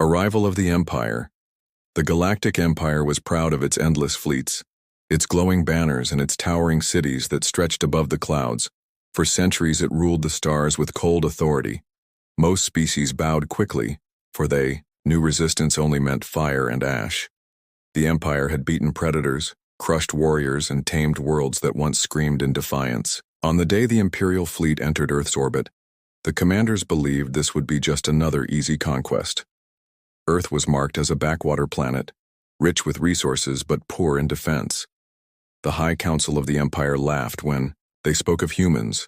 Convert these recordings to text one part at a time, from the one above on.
Arrival of the Empire. The Galactic Empire was proud of its endless fleets, its glowing banners and its towering cities that stretched above the clouds. For centuries it ruled the stars with cold authority. Most species bowed quickly, for they knew resistance only meant fire and ash. The Empire had beaten predators, crushed warriors, and tamed worlds that once screamed in defiance. On the day the Imperial fleet entered Earth's orbit, the commanders believed this would be just another easy conquest. Earth was marked as a backwater planet, rich with resources but poor in defense. The High Council of the Empire laughed when they spoke of humans.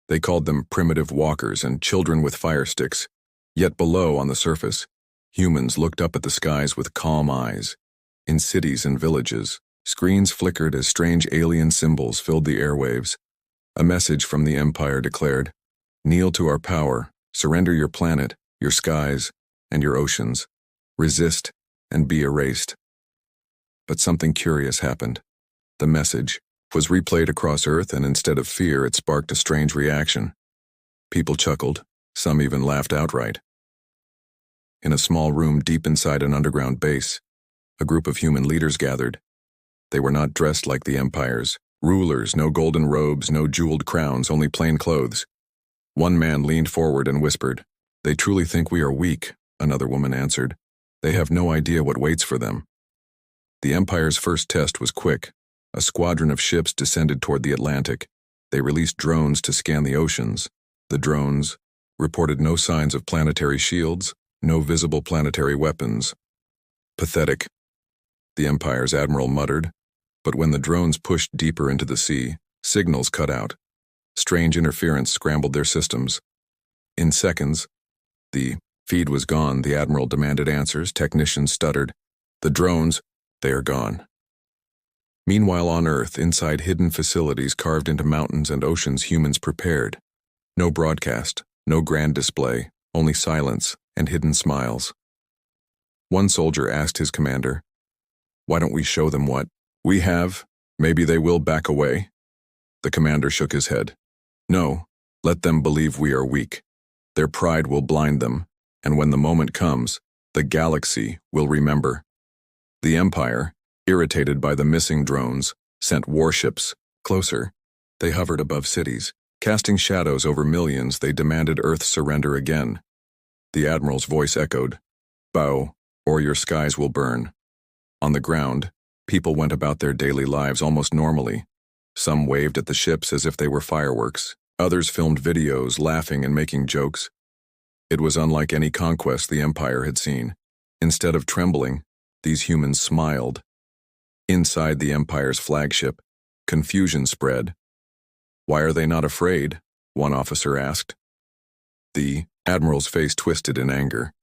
They called them primitive walkers and children with fire sticks. Yet below, on the surface, humans looked up at the skies with calm eyes. In cities and villages, screens flickered as strange alien symbols filled the airwaves. A message from the Empire declared, "Kneel to our power, surrender your planet, your skies, and your oceans. Resist and be erased." But something curious happened. The message was replayed across Earth, and instead of fear, it sparked a strange reaction. People chuckled, some even laughed outright. In a small room deep inside an underground base, a group of human leaders gathered. They were not dressed like the Empire's rulers, no golden robes, no jeweled crowns, only plain clothes. One man leaned forward and whispered, "They truly think we are weak," another woman answered. "They have no idea what waits for them." The Empire's first test was quick. A squadron of ships descended toward the Atlantic. They released drones to scan the oceans. The drones reported no signs of planetary shields, no visible planetary weapons. "Pathetic," the Empire's admiral muttered. But when the drones pushed deeper into the sea, signals cut out. Strange interference scrambled their systems. In seconds, the feed was gone. The admiral demanded answers. Technicians stuttered. "The drones, they are gone." Meanwhile on Earth, inside hidden facilities carved into mountains and oceans, humans prepared. No broadcast, no grand display, only silence and hidden smiles. One soldier asked his commander, "Why don't we show them what we have? Maybe they will back away." The commander shook his head. "No, let them believe we are weak. Their pride will blind them, and when the moment comes, the galaxy will remember." The Empire, irritated by the missing drones, sent warships closer. They hovered above cities. Casting shadows over millions, they demanded Earth's surrender again. The admiral's voice echoed, "Bow, or your skies will burn." On the ground, people went about their daily lives almost normally. Some waved at the ships as if they were fireworks. Others filmed videos, laughing and making jokes. It was unlike any conquest the Empire had seen. Instead of trembling, these humans smiled. Inside the Empire's flagship, confusion spread. "Why are they not afraid?" one officer asked. The admiral's face twisted in anger.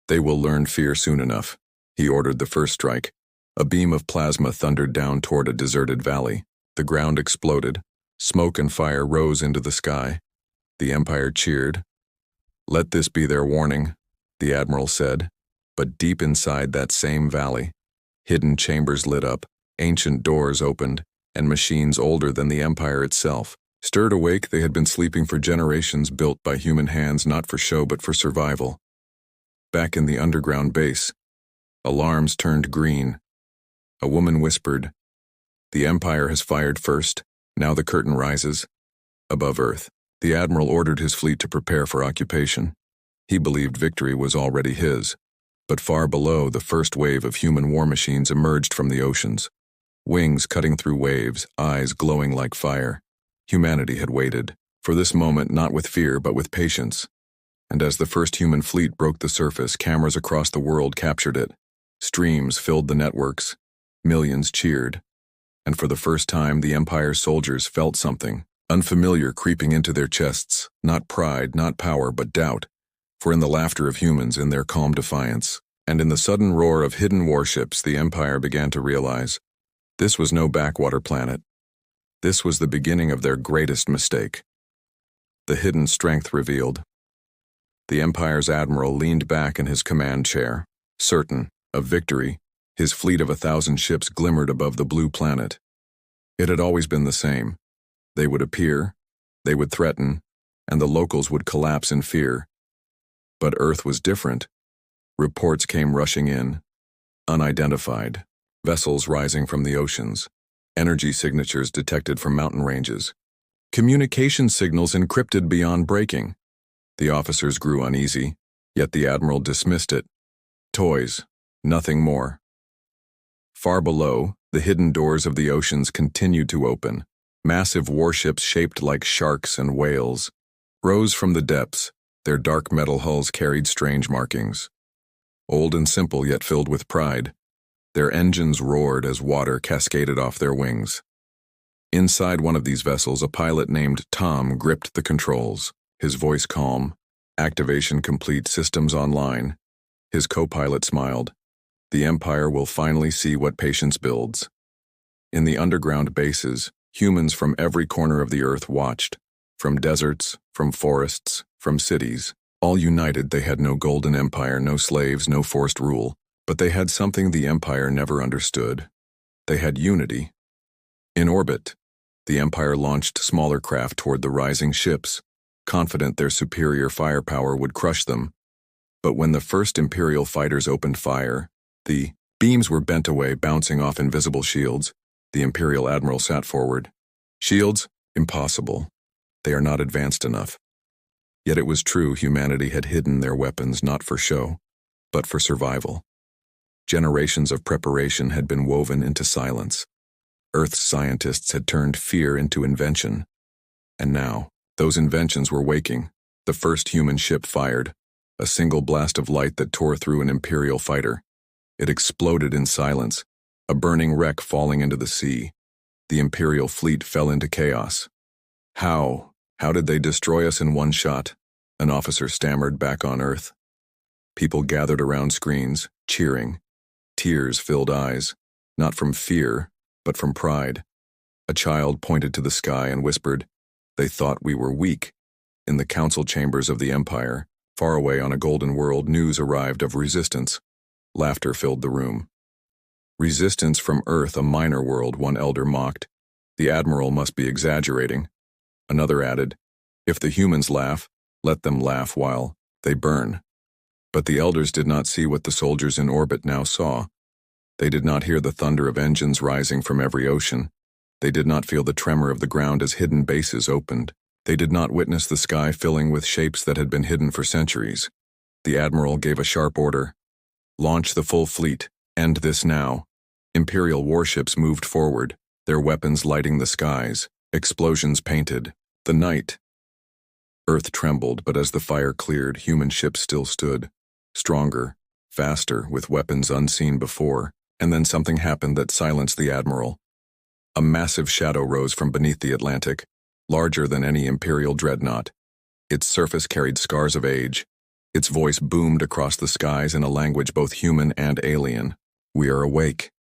"They will learn fear soon enough." He ordered the first strike. A beam of plasma thundered down toward a deserted valley. The ground exploded. Smoke and fire rose into the sky. The Empire cheered. "Let this be their warning," the admiral said. But deep inside that same valley, hidden chambers lit up, ancient doors opened, and machines older than the Empire itself stirred awake. They had been sleeping for generations, built by human hands, not for show but for survival. Back in the underground base, alarms turned green. A woman whispered, "The Empire has fired first. Now the curtain rises." Above Earth, the admiral ordered his fleet to prepare for occupation. He believed victory was already his. But far below, the first wave of human war machines emerged from the oceans. Wings cutting through waves, eyes glowing like fire. Humanity had waited for this moment, not with fear but with patience. And as the first human fleet broke the surface, cameras across the world captured it. Streams filled the networks. Millions cheered. And for the first time, the Empire's soldiers felt something unfamiliar creeping into their chests. Not pride, not power, but doubt. For in the laughter of humans, in their calm defiance, and in the sudden roar of hidden warships, the Empire began to realize this was no backwater planet. This was the beginning of their greatest mistake. The hidden strength revealed. The Empire's admiral leaned back in his command chair, certain of victory. His fleet of 1,000 ships glimmered above the blue planet. It had always been the same. They would appear, they would threaten, and the locals would collapse in fear. But Earth was different. Reports came rushing in, unidentified, vessels rising from the oceans, energy signatures detected from mountain ranges, communication signals encrypted beyond breaking. The officers grew uneasy, yet the admiral dismissed it. Toys, nothing more. Far below, the hidden doors of the oceans continued to open. Massive warships shaped like sharks and whales rose from the depths. Their dark metal hulls carried strange markings. Old and simple, yet filled with pride. Their engines roared as water cascaded off their wings. Inside one of these vessels, a pilot named Tom gripped the controls, his voice calm. Activation complete, systems online. His co-pilot smiled. The Empire will finally see what patience builds. In the underground bases, humans from every corner of the Earth watched. From deserts, from forests, from cities. All united, they had no golden empire, no slaves, no forced rule. But they had something the Empire never understood. They had unity. In orbit, the Empire launched smaller craft toward the rising ships, confident their superior firepower would crush them. But when the first Imperial fighters opened fire, the beams were bent away, bouncing off invisible shields. The Imperial Admiral sat forward. Shields? Impossible. They are not advanced enough. Yet it was true, humanity had hidden their weapons not for show, but for survival. Generations of preparation had been woven into silence. Earth's scientists had turned fear into invention. And now, those inventions were waking. The first human ship fired, a single blast of light that tore through an Imperial fighter. It exploded in silence, a burning wreck falling into the sea. The Imperial fleet fell into chaos. How did they destroy us in one shot? An officer stammered back on Earth. People gathered around screens, cheering. Tears filled eyes, not from fear, but from pride. A child pointed to the sky and whispered, "They thought we were weak." In the council chambers of the Empire, far away on a golden world, news arrived of resistance. Laughter filled the room. Resistance from Earth, a minor world, one elder mocked. The Admiral must be exaggerating. Another added, "If the humans laugh, let them laugh while they burn." But the elders did not see what the soldiers in orbit now saw. They did not hear the thunder of engines rising from every ocean. They did not feel the tremor of the ground as hidden bases opened. They did not witness the sky filling with shapes that had been hidden for centuries. The Admiral gave a sharp order. Launch the full fleet. End this now. Imperial warships moved forward, their weapons lighting the skies. Explosions painted the night. Earth trembled, but as the fire cleared, human ships still stood. Stronger, faster, with weapons unseen before. And then something happened that silenced the Admiral. A massive shadow rose from beneath the Atlantic, larger than any Imperial dreadnought. Its surface carried scars of age. Its voice boomed across the skies in a language both human and alien. "We are awake."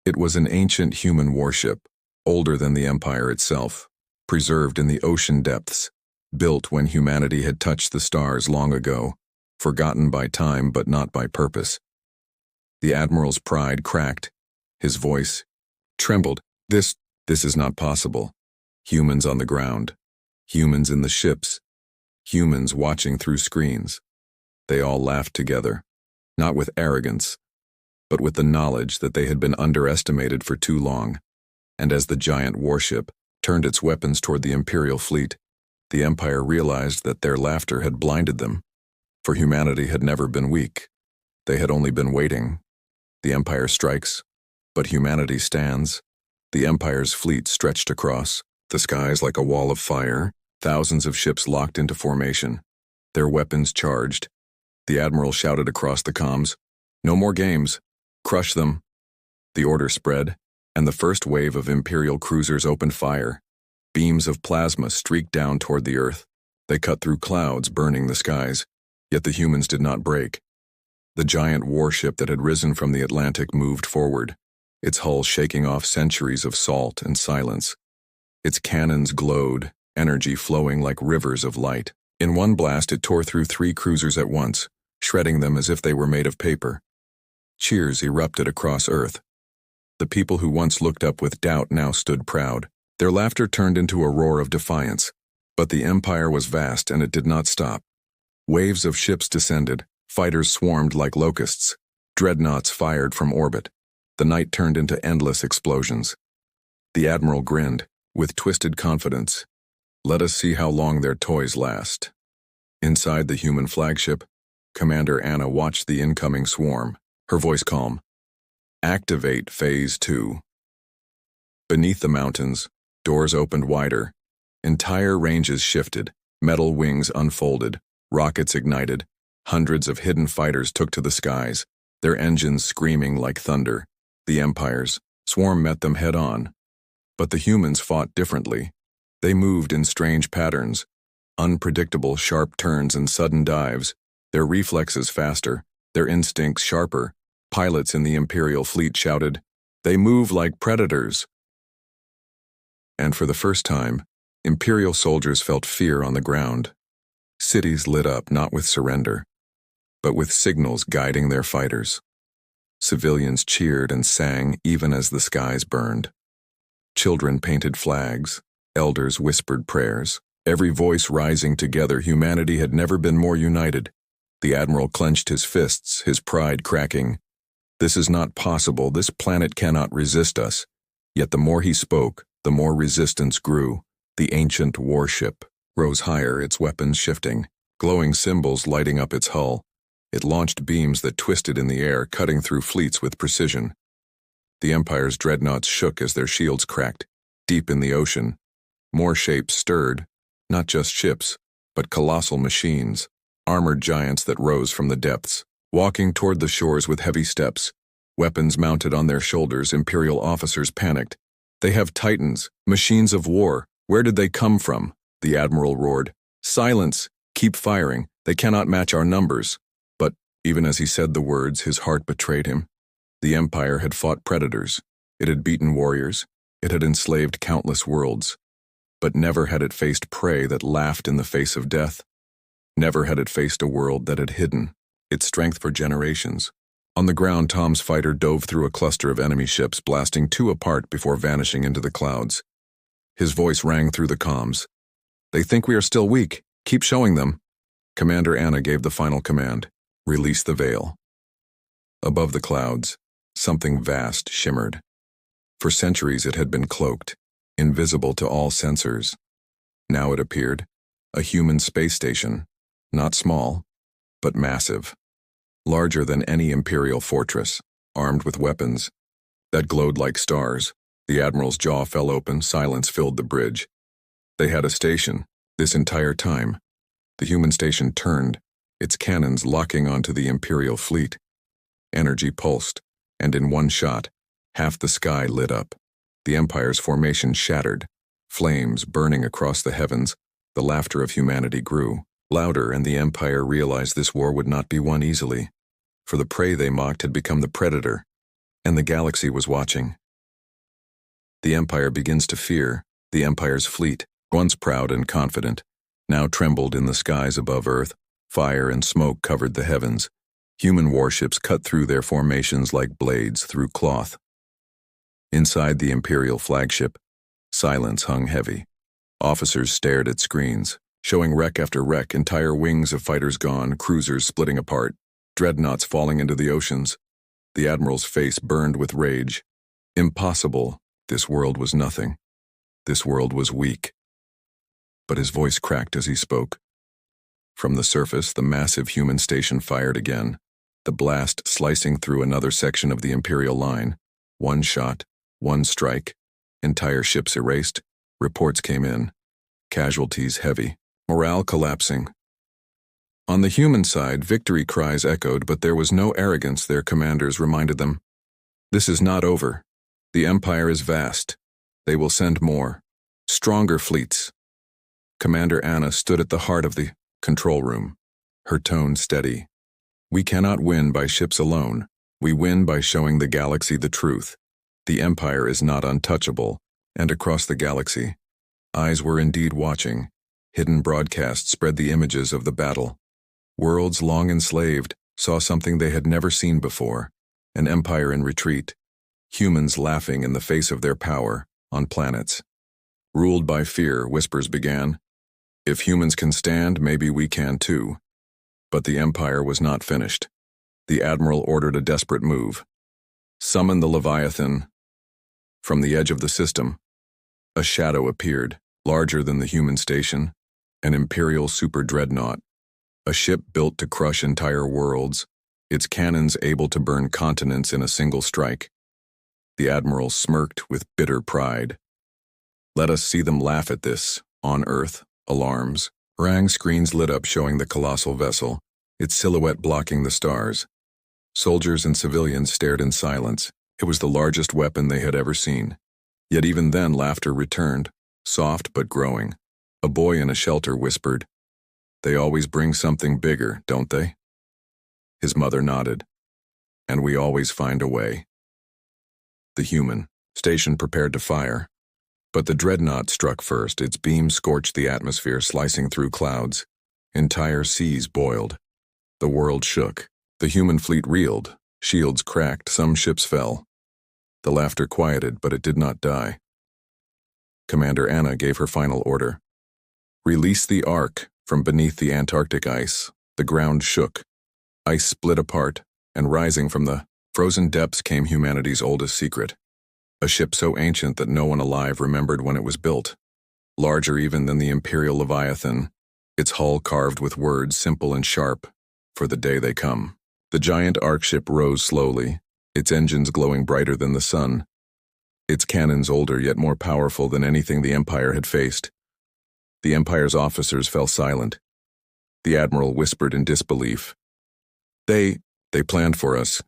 It was an ancient human warship, older than the Empire itself, preserved in the ocean depths, built when humanity had touched the stars long ago, forgotten by time but not by purpose. The Admiral's pride cracked. His voice trembled. This is not possible. Humans on the ground. Humans in the ships. Humans watching through screens. They all laughed together, not with arrogance, but with the knowledge that they had been underestimated for too long. And as the giant warship turned its weapons toward the Imperial fleet, the Empire realized that their laughter had blinded them. For humanity had never been weak. They had only been waiting. The Empire strikes, but humanity stands. The Empire's fleet stretched across the skies like a wall of fire, thousands of ships locked into formation, their weapons charged. The Admiral shouted across the comms, "No more games. Crush them." The order spread, and the first wave of Imperial cruisers opened fire. Beams of plasma streaked down toward the Earth. They cut through clouds, burning the skies. Yet the humans did not break. The giant warship that had risen from the Atlantic moved forward, its hull shaking off centuries of salt and silence. Its cannons glowed, energy flowing like rivers of light. In one blast, it tore through 3 cruisers at once, shredding them as if they were made of paper. Cheers erupted across Earth. The people who once looked up with doubt now stood proud. Their laughter turned into a roar of defiance. But the Empire was vast, and it did not stop. Waves of ships descended, Fighters swarmed like locusts. Dreadnoughts fired from orbit. The night turned into endless explosions. The admiral grinned, with twisted confidence. Let us see how long their toys last. Inside the human flagship, Commander Anna watched the incoming swarm, her voice calm. Activate Phase 2. Beneath the mountains, doors opened wider. Entire ranges shifted, metal wings unfolded, rockets ignited. Hundreds of hidden fighters took to the skies, their engines screaming like thunder. The Empire's swarm met them head-on. But the humans fought differently. They moved in strange patterns, unpredictable sharp turns and sudden dives, their reflexes faster, their instincts sharper. Pilots in the Imperial fleet shouted, "They move like predators." And for the first time, Imperial soldiers felt fear on the ground. Cities lit up not with surrender, but with signals guiding their fighters. Civilians cheered and sang even as the skies burned. Children painted flags, elders whispered prayers. Every voice rising together, humanity had never been more united. The admiral clenched his fists, his pride cracking. This is not possible, this planet cannot resist us. Yet the more he spoke, the more resistance grew. The ancient warship rose higher, its weapons shifting, glowing symbols lighting up its hull. It launched beams that twisted in the air, cutting through fleets with precision. The Empire's dreadnoughts shook as their shields cracked. Deep in the ocean, more shapes stirred, not just ships, but colossal machines, armored giants that rose from the depths, walking toward the shores with heavy steps. Weapons mounted on their shoulders, Imperial officers panicked. "They have titans, machines of war. Where did they come from?" The admiral roared. "Silence! Keep firing. They cannot match our numbers." But, even as he said the words, his heart betrayed him. The Empire had fought predators. It had beaten warriors. It had enslaved countless worlds. But never had it faced prey that laughed in the face of death. Never had it faced a world that had hidden its strength for generations. On the ground, Tom's fighter dove through a cluster of enemy ships, blasting two apart before vanishing into the clouds. His voice rang through the comms. "They think we are still weak. Keep showing them." Commander Anna gave the final command. Release the veil. Above the clouds, something vast shimmered. For centuries it had been cloaked, invisible to all sensors. Now it appeared, a human space station, not small, but massive. Larger than any Imperial fortress, armed with weapons that glowed like stars. The admiral's jaw fell open, silence filled the bridge. They had a station, this entire time. The human station turned, its cannons locking onto the Imperial fleet. Energy pulsed, and in one shot, half the sky lit up. The Empire's formation shattered, flames burning across the heavens. The laughter of humanity grew louder, and the Empire realized this war would not be won easily. For the prey they mocked had become the predator, and the galaxy was watching. The Empire begins to fear. The Empire's fleet, once proud and confident, now trembled in the skies above Earth. Fire and smoke covered the heavens. Human warships cut through their formations like blades through cloth. Inside the Imperial flagship, silence hung heavy. Officers stared at screens, showing wreck after wreck, entire wings of fighters gone, cruisers splitting apart, dreadnoughts falling into the oceans. The admiral's face burned with rage. Impossible. This world was nothing. This world was weak. But his voice cracked as he spoke. From the surface, the massive human station fired again, the blast slicing through another section of the Imperial line. One shot, one strike, entire ships erased. Reports came in. Casualties heavy, morale collapsing. On the human side, victory cries echoed, but there was no arrogance, their commanders reminded them. This is not over. The Empire is vast. They will send more, stronger fleets. Commander Anna stood at the heart of the control room, her tone steady. We cannot win by ships alone. We win by showing the galaxy the truth. The Empire is not untouchable, and across the galaxy, eyes were indeed watching. Hidden broadcasts spread the images of the battle. Worlds long enslaved saw something they had never seen before, an empire in retreat, humans laughing in the face of their power on planets. Ruled by fear, whispers began. If humans can stand, maybe we can too. But the Empire was not finished. The Admiral ordered a desperate move. Summon the Leviathan. From the edge of the system, a shadow appeared, larger than the human station, an Imperial super dreadnought, a ship built to crush entire worlds, its cannons able to burn continents in a single strike. The Admiral smirked with bitter pride. Let us see them laugh at this, on Earth. Alarms. Rang screens lit up showing the colossal vessel, its silhouette blocking the stars. Soldiers and civilians stared in silence. It was the largest weapon they had ever seen. Yet even then laughter returned, soft but growing. A boy in a shelter whispered, "They always bring something bigger, don't they?" His mother nodded. "And we always find a way." The human station prepared to fire. But the dreadnought struck first. Its beam scorched the atmosphere, slicing through clouds. Entire seas boiled. The world shook. The human fleet reeled. Shields cracked. Some ships fell. The laughter quieted, but it did not die. Commander Anna gave her final order. Release the Ark from beneath the Antarctic ice. The ground shook. Ice split apart, and rising from the frozen depths came humanity's oldest secret. A ship so ancient that no one alive remembered when it was built. Larger even than the Imperial Leviathan, its hull carved with words simple and sharp, for the day they come. The giant Ark ship rose slowly, its engines glowing brighter than the sun. Its cannons older yet more powerful than anything the Empire had faced. The Empire's officers fell silent. The Admiral whispered in disbelief. They planned for us."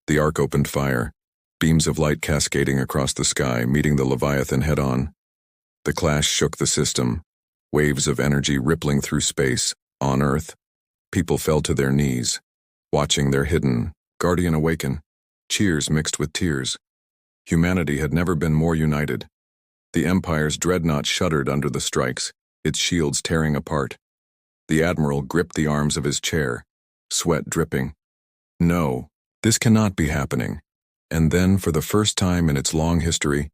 The Ark opened fire. Beams of light cascading across the sky, meeting the Leviathan head-on. The clash shook the system, waves of energy rippling through space. On Earth, people fell to their knees, watching their hidden guardian awaken. Cheers mixed with tears. Humanity had never been more united. The Empire's dreadnought shuddered under the strikes, its shields tearing apart. The Admiral gripped the arms of his chair, sweat dripping. No, this cannot be happening. And then, for the first time in its long history,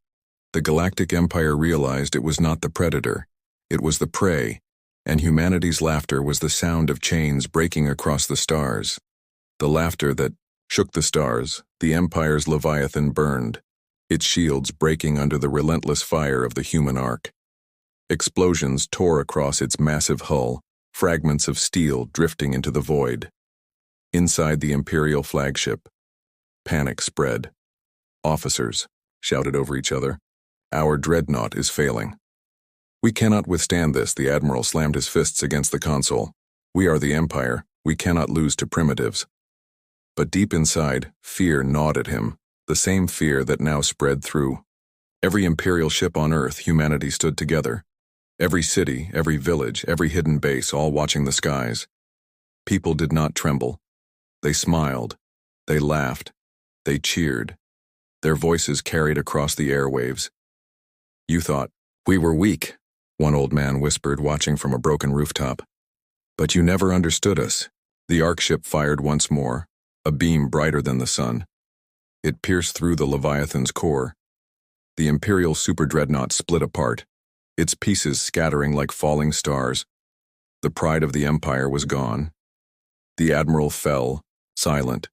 the Galactic Empire realized it was not the predator, it was the prey, and humanity's laughter was the sound of chains breaking across the stars. The laughter that shook the stars. The Empire's Leviathan burned, its shields breaking under the relentless fire of the human Ark. Explosions tore across its massive hull, fragments of steel drifting into the void. Inside the Imperial flagship, panic spread. Officers shouted over each other, "Our dreadnought is failing." "We cannot withstand this," the Admiral slammed his fists against the console. "We are the Empire. We cannot lose to primitives." But deep inside, fear gnawed at him, the same fear that now spread through. Every Imperial ship on Earth, humanity stood together. Every city, every village, every hidden base, all watching the skies. People did not tremble. They smiled. They laughed. They cheered. Their voices carried across the airwaves. "You thought we were weak," one old man whispered, watching from a broken rooftop. "But you never understood us." The Ark ship fired once more, a beam brighter than the sun. It pierced through the Leviathan's core. The Imperial superdreadnought split apart, its pieces scattering like falling stars. The pride of the Empire was gone. The Admiral fell, silent,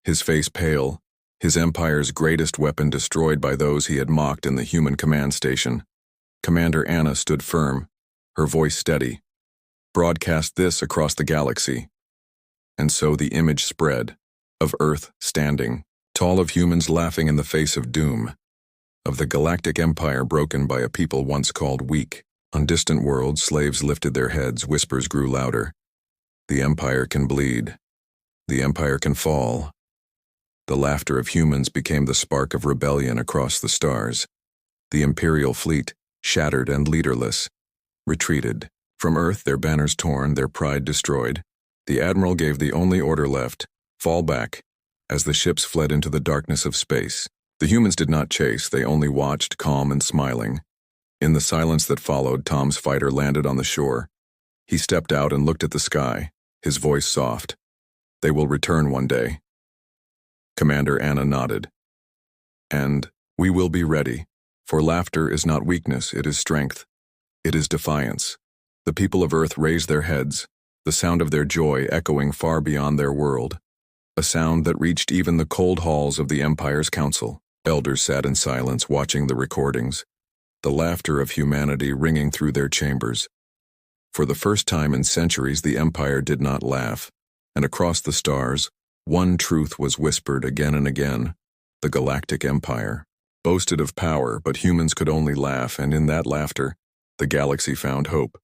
his face pale, his Empire's greatest weapon destroyed by those he had mocked in the human command station. Commander Anna stood firm, her voice steady. "Broadcast this across the galaxy." And so the image spread, of Earth standing, tall, of humans laughing in the face of doom, of the Galactic Empire broken by a people once called weak. On distant worlds, slaves lifted their heads, whispers grew louder. "The Empire can bleed. The Empire can fall." The laughter of humans became the spark of rebellion across the stars. The Imperial fleet, shattered and leaderless, retreated. From Earth, their banners torn, their pride destroyed. The Admiral gave the only order left, fall back, as the ships fled into the darkness of space. The humans did not chase, they only watched, calm and smiling. In the silence that followed, Tom's fighter landed on the shore. He stepped out and looked at the sky, his voice soft. "They will return one day." Commander Anna nodded. "And we will be ready, for laughter is not weakness, it is strength. It is defiance." The people of Earth raised their heads. the sound of their joy echoing far beyond their world, a sound that reached even the cold halls of the Empire's council. Elders sat in silence watching the recordings, the laughter of humanity ringing through their chambers. For the first time in centuries, the Empire did not laugh, and across the stars, one truth was whispered again and again: the Galactic Empire boasted of power, but humans could only laugh, and in that laughter, the galaxy found hope.